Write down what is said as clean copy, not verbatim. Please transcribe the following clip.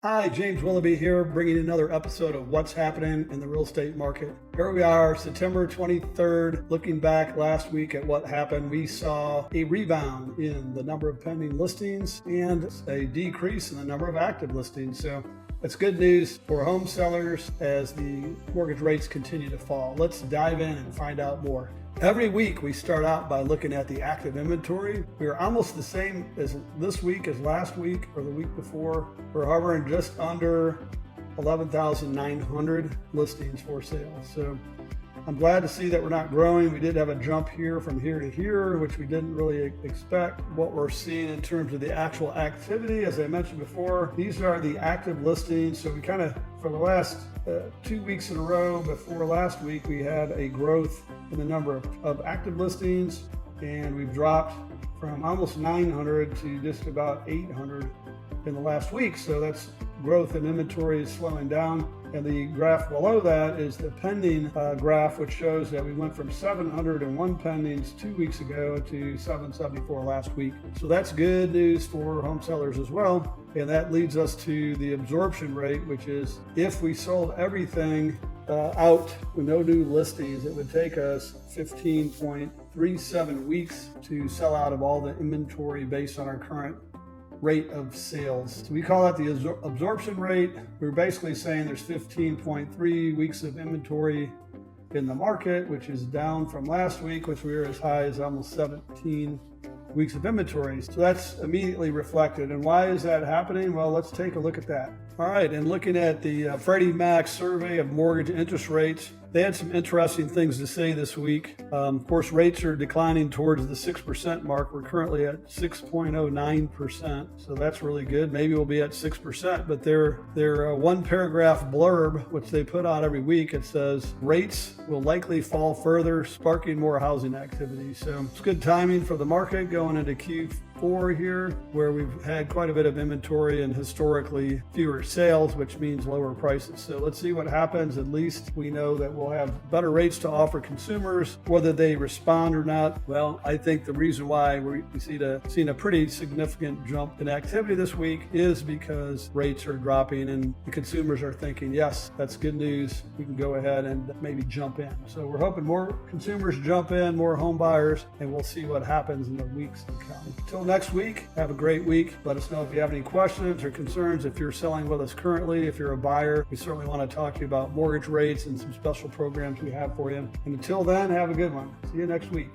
Hi, James Willoughby here, bringing another episode of What's Happening in the Real Estate Market. Here we are, September 23rd, looking back last week at what happened. We saw a rebound in the number of pending listings and a decrease in the number of active listings. So that's good news for home sellers as the mortgage rates continue to fall. Let's dive in and find out more. Every week we start out by looking at the active inventory. We are almost the same as this week as last week or the week before. We're hovering just under 11,900 listings for sale. So I'm glad to see that we're not growing. We did have a jump here from here to here, which we didn't really expect. What we're seeing in terms of the actual activity, as I mentioned before, these are the active listings. So we kind of, for the last 2 weeks in a row before last week, we had a growth in the number of active listings, and we've dropped from almost 900 to just about 800 in the last week. So that's growth in inventory is slowing down. And the graph below that is the pending graph, which shows that we went from 701 pendings 2 weeks ago to 774 last week. So that's good news for home sellers as well. And that leads us to the absorption rate, which is if we sold everything out with no new listings, it would take us 15.37 weeks to sell out of all the inventory based on our current rate of sales. So we call that the absorption rate. We're basically saying there's 15.3 weeks of inventory in the market, which is down from last week, which we were as high as almost 17 weeks of inventory. So that's immediately reflected. And why is that happening? Well, let's take a look at that. All right, and looking at the Freddie Mac survey of mortgage interest rates, they had some interesting things to say this week. Of course, rates are declining towards the 6% mark. We're currently at 6.09%, so that's really good. Maybe we'll be at 6%, but their one paragraph blurb, which they put out every week, it says, rates will likely fall further, sparking more housing activity. So it's good timing for the market going into Q4 here, where we've had quite a bit of inventory and historically fewer sales, which means lower prices. So let's see what happens. At least we know that we'll have better rates to offer consumers. Whether they respond or not, well, I think the reason why we seen a pretty significant jump in activity this week is because rates are dropping and the consumers are thinking, yes, that's good news. We can go ahead and maybe jump in. So we're hoping more consumers jump in, more home buyers, and we'll see what happens in the weeks to come. Until next week, have a great week. Let us know if you have any questions or concerns. If you're selling with us currently, if you're a buyer, we certainly want to talk to you about mortgage rates and some special programs we have for you. And until then, have a good one. See you next week.